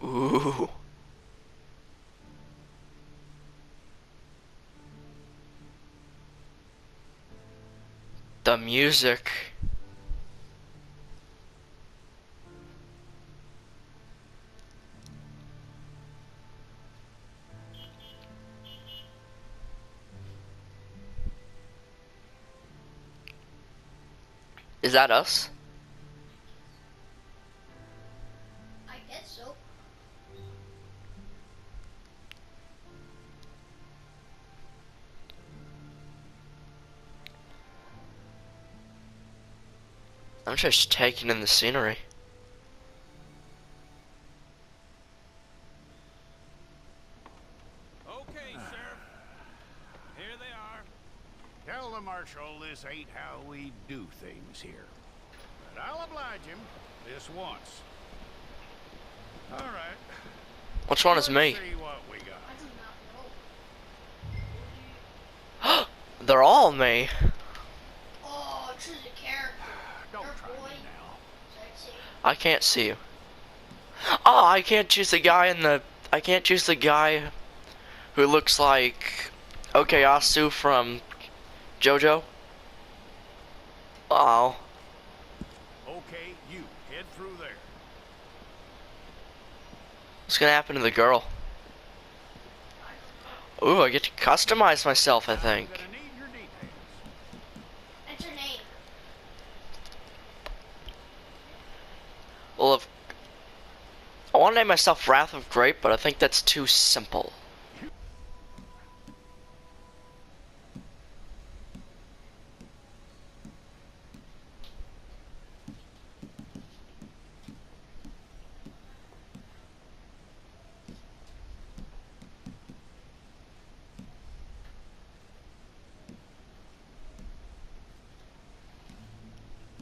Ooh. The music. Is that us? I guess so. I'm just taking in the scenery. Okay, Sheriff. Here they are. Tell the Marshal this ain't how we do things here. But I'll oblige him this once. All right. Which one is Let's me? see what we got. I do not know. They're all me. Oh, choose a character. Don't Your try boy. me now. Sexy. I can't see you. Oh, I can't choose the guy in the. I can't choose the guy who looks like Okayasu from JoJo. Oh. Okay, you head through there. What's gonna happen to the girl? Ooh, I get to customize myself, I think. I'm gonna need your details. What's your name? Well, if I want to name myself WrathofGrape, but I think that's too simple.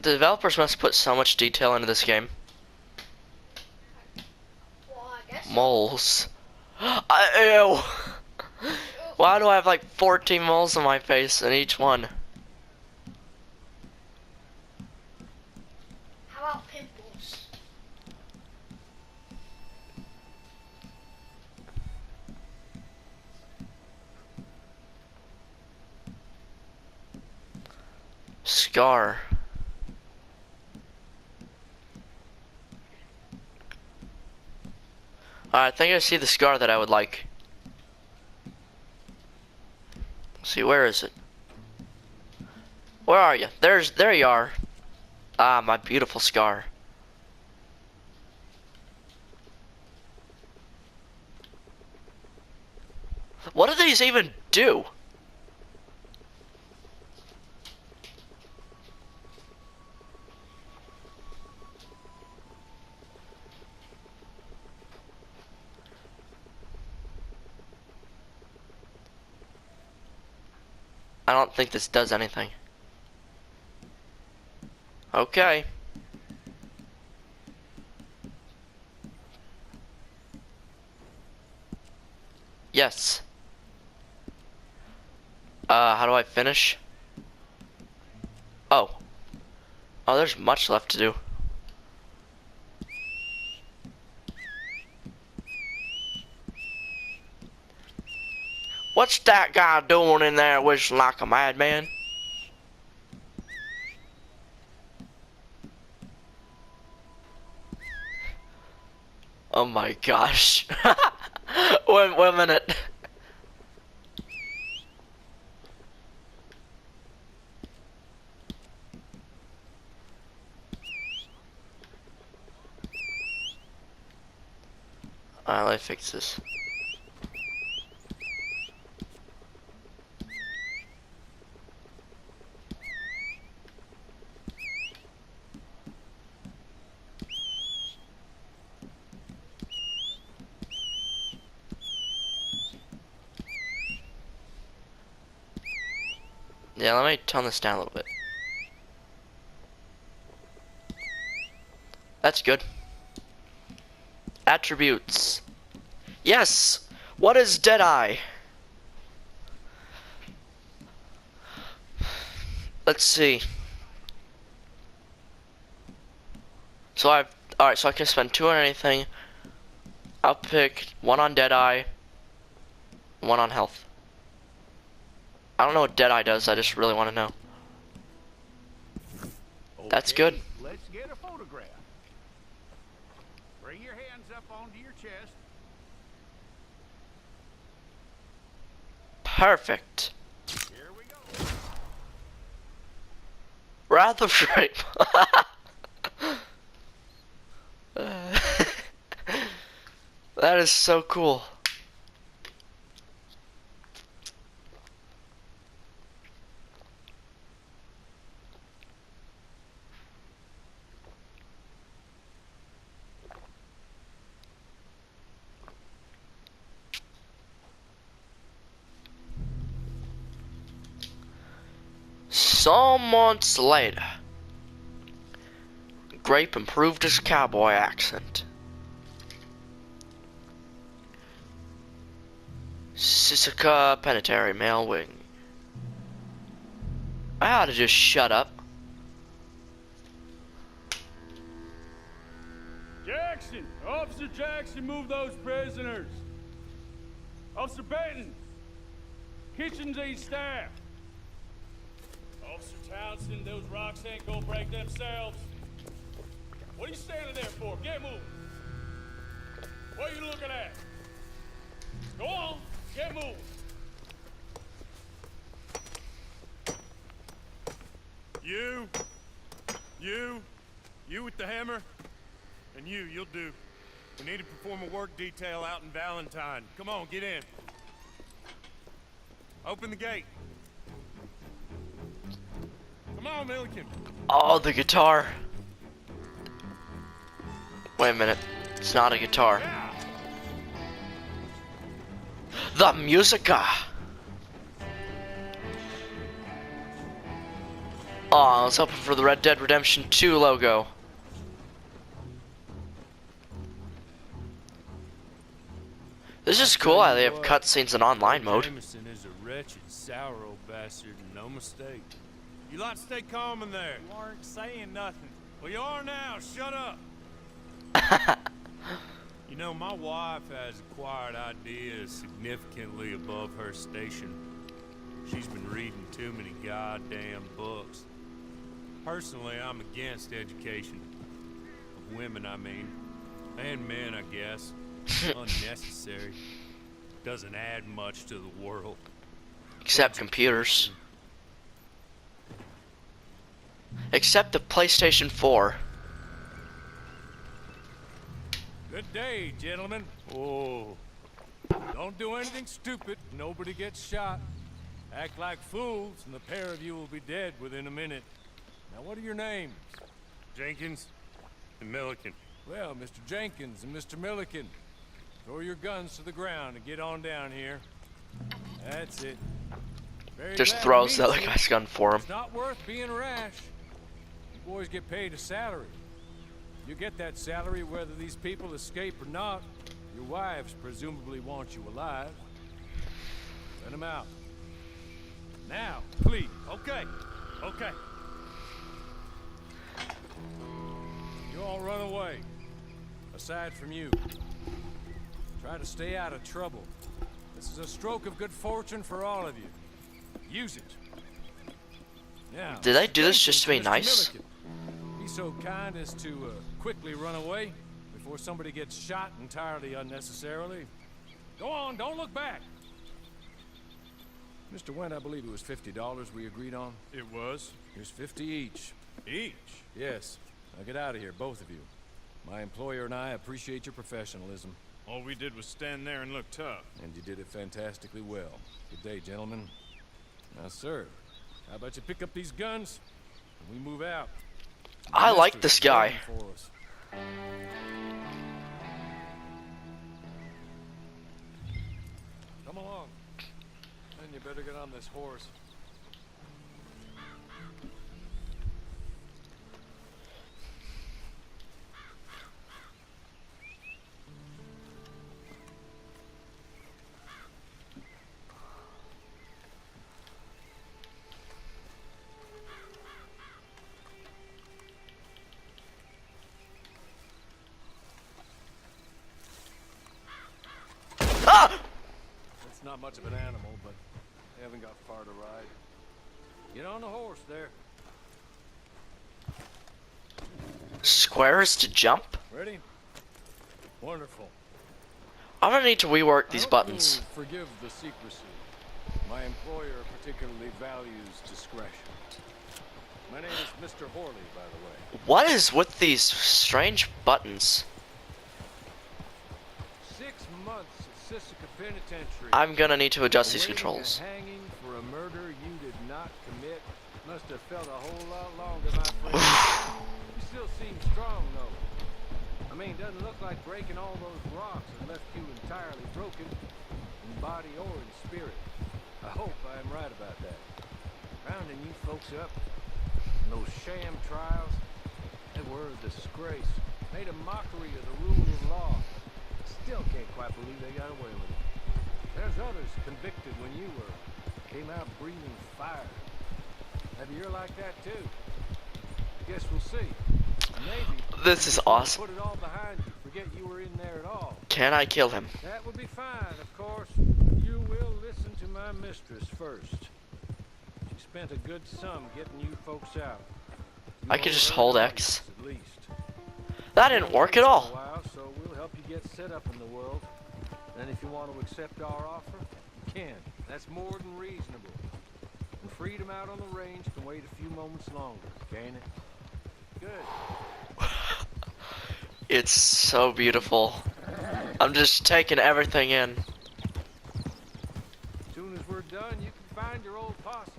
The developers must put so much detail into this game. Well, I guess so. Moles. Ew. Why do I have like 14 moles on my face in each one? How about pimples? Scar. I think I see the scar that I would like. Let's see, where is it? Where are you? There you are. Ah, my beautiful scar. What do these even do? I don't think this does anything. Okay. Yes. How do I finish? Oh. Oh, there's much left to do. What's that guy doing in there whistling like a madman? Oh my gosh. Wait a minute. Alright, let me fix this. Yeah, let me tone this down a little bit. That's good. Attributes. Yes! What is Deadeye? Let's see. So alright, so I can spend 2 on anything. I'll pick one on Deadeye, one on health. I don't know what Deadeye does, I just really want to know. That's Okay, good. Let's get a photograph. Bring your hands up onto your chest. Perfect. Here we go. RDR2. That is so cool. Some months later, Grape improved his cowboy accent. Sisika Penitentiary Male Wing. I ought to just shut up. Jackson! Officer Jackson, move those prisoners. Officer Benton! Kitchens aid staff. Officer Townsend, those rocks ain't gonna break themselves. What are you standing there for? Get moving. What are you looking at? Go on, get moving. You with the hammer, and you'll do. We need to perform a work detail out in Valentine. Come on, get in. Open the gate. Come on, Milliken. Oh, the guitar. Wait a minute. It's not a guitar. Yeah. The Musica. Oh, I was hoping for the Red Dead Redemption 2 logo. This is cool how they have cutscenes in online mode. Jameson is a wretched, sour old bastard, and no mistake. You lot stay calm in there. You aren't saying nothing. Well, you are now. Shut up. You know, my wife has acquired ideas significantly above her station. She's been reading too many goddamn books. Personally, I'm against education. Of women, I mean. And men, I guess. Unnecessary. Doesn't add much to the world. Except computers. Except the PlayStation 4. Good day, gentlemen. Oh. Don't do anything stupid. Nobody gets shot. Act like fools, and the pair of you will be dead within a minute. Now, what are your names? Jenkins and Milliken. Well, Mr. Jenkins and Mr. Milliken, throw your guns to the ground and get on down here. That's it. Very Just glad to throws meet the other you. guy's gun for him. It's not worth being rash. You boys get paid a salary. You get that salary whether these people escape or not. Your wives presumably want you alive. Send them out. Now, please. Okay. Okay. You all run away. Aside from you. Try to stay out of trouble. This is a stroke of good fortune for all of you. Use it. Now, Did they do this just to be Mr. nice? Milliken, be so kind as to quickly run away before somebody gets shot entirely unnecessarily. Go on, don't look back. Mr. Went, I believe it was $50 we agreed on. It was. Here's 50 each. Each. Yes. Now get out of here, both of you. My employer and I appreciate your professionalism. All we did was stand there and look tough. And you did it fantastically well. Good day, gentlemen. Now, sir, how about you pick up these guns and we move out? I like Mystery this is guy. waiting for us. Come along. And you better get on this horse. It's not much of an animal, but they haven't got far to ride. Get on the horse there. Squares to jump? Ready? Wonderful. I'm gonna need to rework these I hope buttons. you'll forgive the secrecy. My employer particularly values discretion. My name is Mr. Horley, by the way. What is with these strange buttons? 6 months at Sisika Penitentiary. I'm gonna need to adjust these Awaiting controls. a hanging for a murder you did not commit. Must have felt a whole lot longer, my friend. You still seem strong, though. I mean, doesn't look like breaking all those rocks has left you entirely broken, in body or in spirit. I hope I am right about that. Rounding you folks up, and those sham trials, they were a disgrace. Made a mockery of the rule of law. Still can't quite believe they got away with it. There's others convicted when you were. Came out breathing fire. Maybe you're like that too. Guess we'll see. Maybe This is awesome. put it all behind you. Forget you were in there at all. Can I kill him? That would be fine, of course. You will listen to my mistress first. She spent a good sum getting you folks out. You I could owe just her hold a X. at least. That didn't work at all. For a while, so we'll help you get set up in the world. Then if you want to accept our offer, you can. That's more than reasonable. And freedom out on the range can wait a few moments longer, can't it? Good. It's so beautiful. I'm just taking everything in. As soon as we're done, you can find your old posse.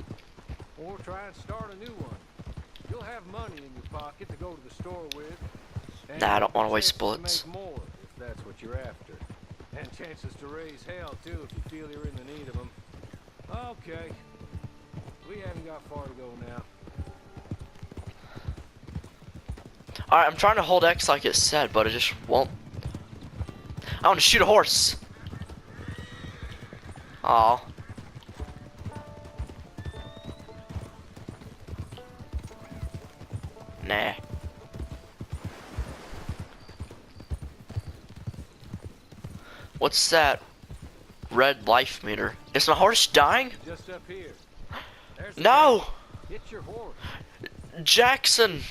Or try and start a new one. You'll have money in your pocket to go to the store with. And Nah, I don't wanna waste chances to bullets. make more, if that's what you're after. And chances to raise hell, too, if you feel you're in the need of them. Okay. We haven't got far to go now. Alright, I'm trying to hold X like it said, but it just won't. I want to shoot a horse. Aw. Nah. What's that red life meter? Is my horse dying? Just up here. There's the No! gate. Hit your horse. Jackson!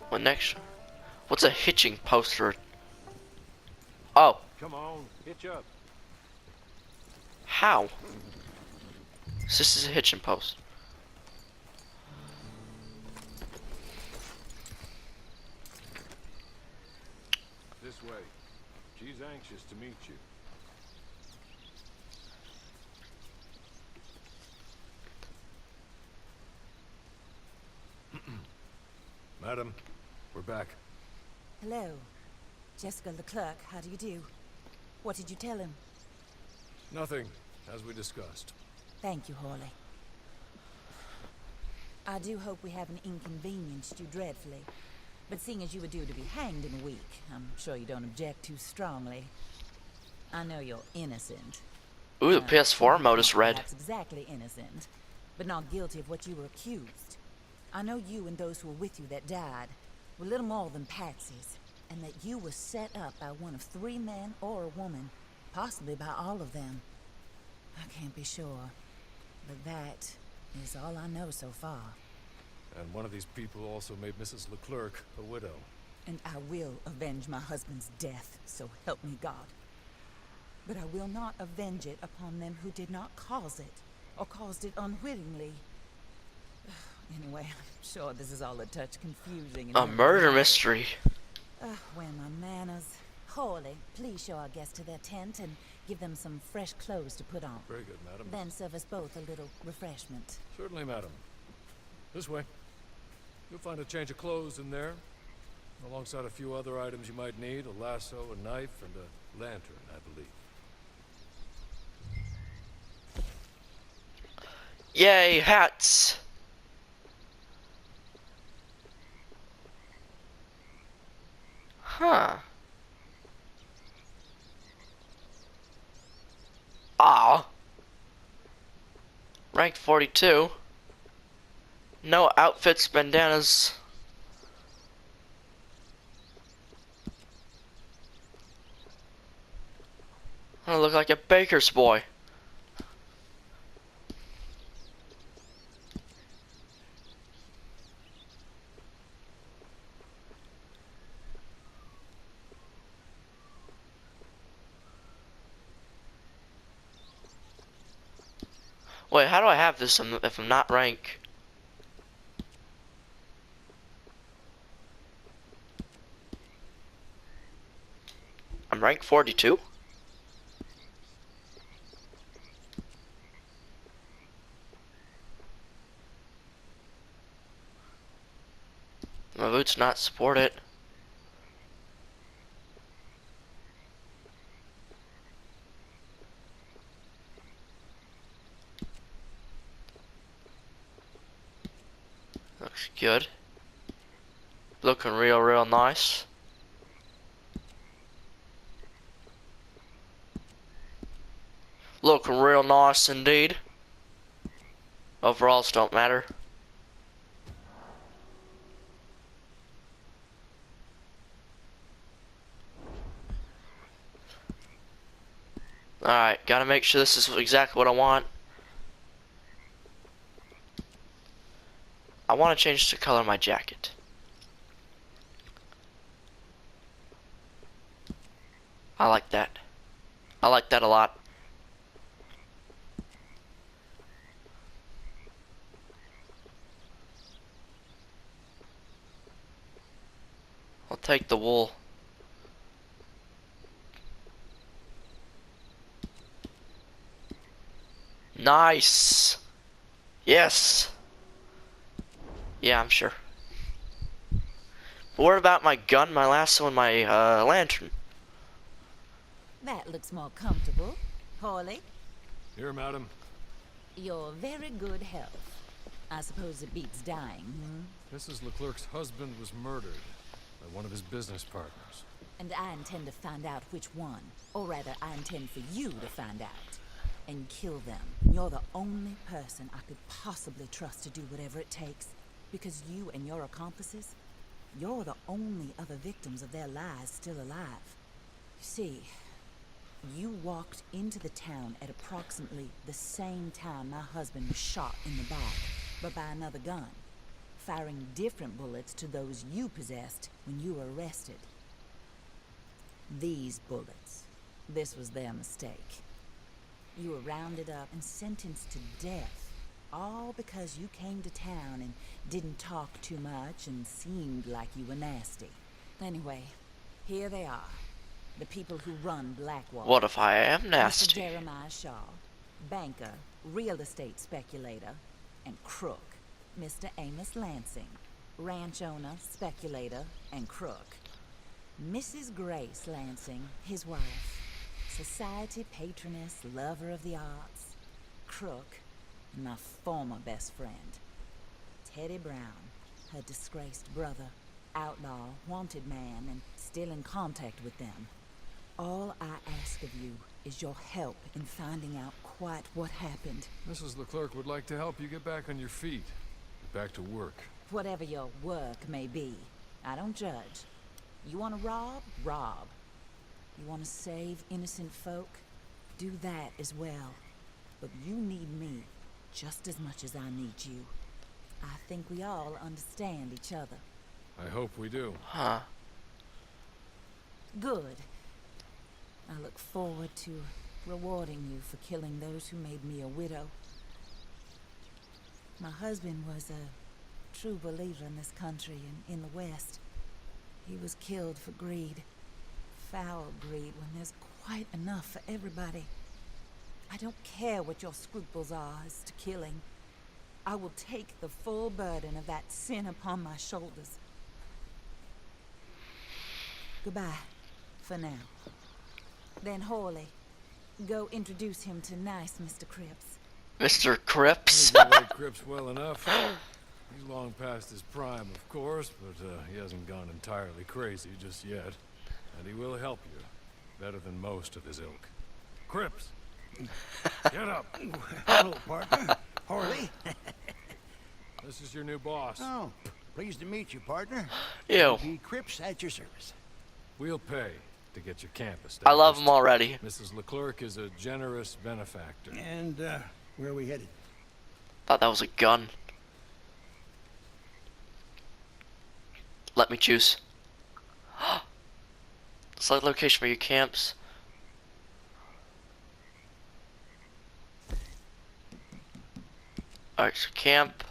What next? What's a hitching poster? Oh, Come on, hitch up. how? So this is a hitching post. This way. She's anxious to meet you. Madam, we're back. Hello. Jessica Leclerc, how do you do? What did you tell him? Nothing, as we discussed. Thank you, Horley. I do hope we haven't inconvenienced you dreadfully. But seeing as you were due to be hanged in a week, I'm sure you don't object too strongly. I know you're innocent. Ooh, the PS4 mode is red. Perhaps exactly innocent, but not guilty of what you were accused. I know you and those who were with you that died were little more than patsies, and that you were set up by one of 3 men or a woman, possibly by all of them. I can't be sure, but that is all I know so far. And one of these people also made Mrs. Leclerc a widow. And I will avenge my husband's death, so help me God. But I will not avenge it upon them who did not cause it, or caused it unwittingly. Anyway, I'm sure this is all a touch confusing. A And murder mystery. where are my manners? Horley, please show our guests to their tent and give them some fresh clothes to put on. Very good, madam. Then serve us both a little refreshment. Certainly, madam. This way. You'll find a change of clothes in there, alongside a few other items you might need, a lasso, a knife, and a lantern, I believe. Yay, hats! Huh. Aw. Ranked 42. No outfits, bandanas. I look like a baker's boy. Wait, how do I have this if I'm not rank? I'm rank 42? My boots not support it. Looks good. Looking real nice. Looking real nice indeed. Overalls don't matter. Alright, gotta make sure this is exactly what I want. I want to change the color of my jacket. I like that. I like that a lot. I'll take the wool. Nice. Yes. Yeah, I'm sure. But what about my gun, my lasso, and my lantern? That looks more comfortable. Hawley, Here, madam. your very good health. I suppose it beats dying, Mrs. Leclerc's husband was murdered by one of his business partners. And I intend to find out which one. Or rather, I intend for you to find out. And kill them. You're the only person I could possibly trust to do whatever it takes. Because you and your accomplices, you're the only other victims of their lies still alive. You see, you walked into the town at approximately the same time my husband was shot in the back, but by another gun, firing different bullets to those you possessed when you were arrested. These bullets, this was their mistake. You were rounded up and sentenced to death, all because you came to town and didn't talk too much and seemed like you were nasty. Anyway, here they are. The people who run Blackwater. What if I am Mr. nasty? Jeremiah Shaw, banker, real estate speculator, and crook. Mr. Amos Lansing, ranch owner, speculator, and crook. Mrs. Grace Lansing, his wife, society patroness, lover of the arts, crook, and my former best friend. Teddy Brown, her disgraced brother, outlaw, wanted man, and still in contact with them. All I ask of you is your help in finding out quite what happened. Mrs. Leclerc would like to help you get back on your feet. Get back to work. Whatever your work may be, I don't judge. You want to rob? Rob. You want to save innocent folk? Do that as well. But you need me just as much as I need you. I think we all understand each other. I hope we do. Huh. Good. I look forward to rewarding you for killing those who made me a widow. My husband was a true believer in this country and in the West. He was killed for greed. Foul greed when there's quite enough for everybody. I don't care what your scruples are as to killing. I will take the full burden of that sin upon my shoulders. Goodbye, for now. Then Hawley, go introduce him to nice Mr. Cripps. Mr. Cripps? You know Cripps well enough. He's long past his prime, of course, but he hasn't gone entirely crazy just yet. And he will help you, better than most of his ilk. Cripps! Get up! Hello, partner. Harley. This is is your new boss. Oh, pleased to meet you, partner. Ew. Be Cripps at your service. We'll pay to get your camp established. I love him already. Mrs. Leclerc is a generous benefactor. And, where are we headed? Thought that was a gun. Let me choose. Select location for your camps. Alright, so camp.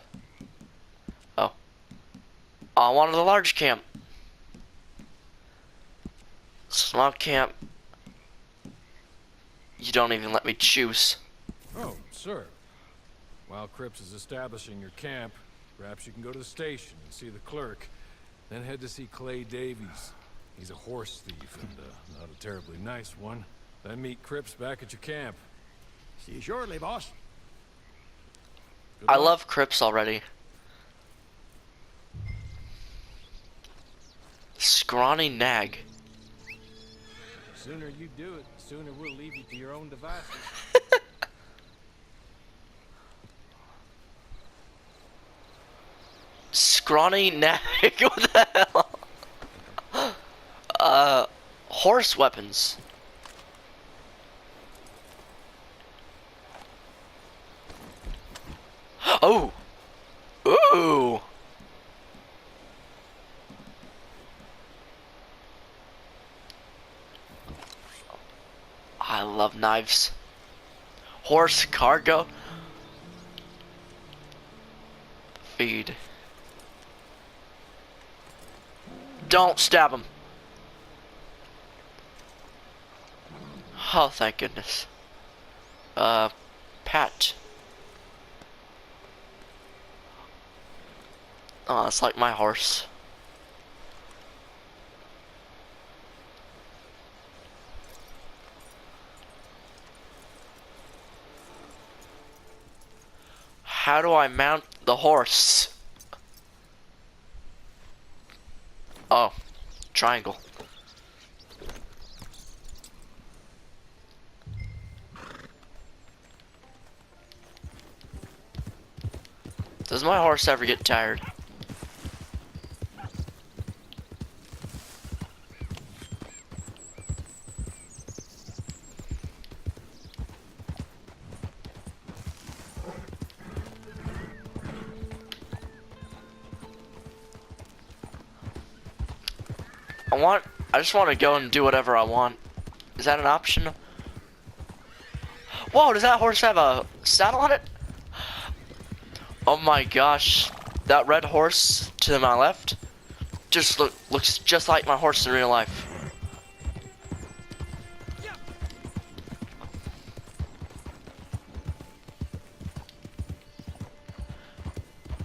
Oh. I wanted a large camp. Small camp. You don't even let me choose. Oh, sir. While Cripps is establishing your camp, perhaps you can go to the station and see the clerk. Then head to see Clay Davies. He's a horse thief and not a terribly nice one. Then meet Cripps back at your camp. See you shortly, boss. Good I luck. love Cripps already. Scrawny nag. The sooner you do it, the sooner we'll leave you to your own devices. Scrawny nag. What the hell? Horse weapons. Oh. Ooh. I love knives. Horse cargo. Feed. Don't stab him. Oh, thank goodness. Pat. Oh, it's like my horse. How do I mount the horse? Oh, triangle. Does my horse ever get tired? I just want to go and do whatever I want. Is that an option? Whoa, does that horse have a saddle on it? Oh my gosh. That red horse to my left just looks just like my horse in real life.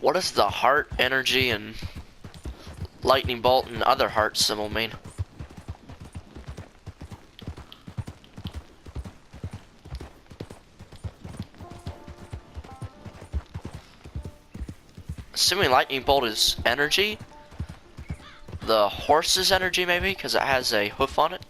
What does the heart, energy, and lightning bolt and other heart symbol mean? Assuming lightning bolt is energy. The horse's energy maybe, because it has a hoof on it.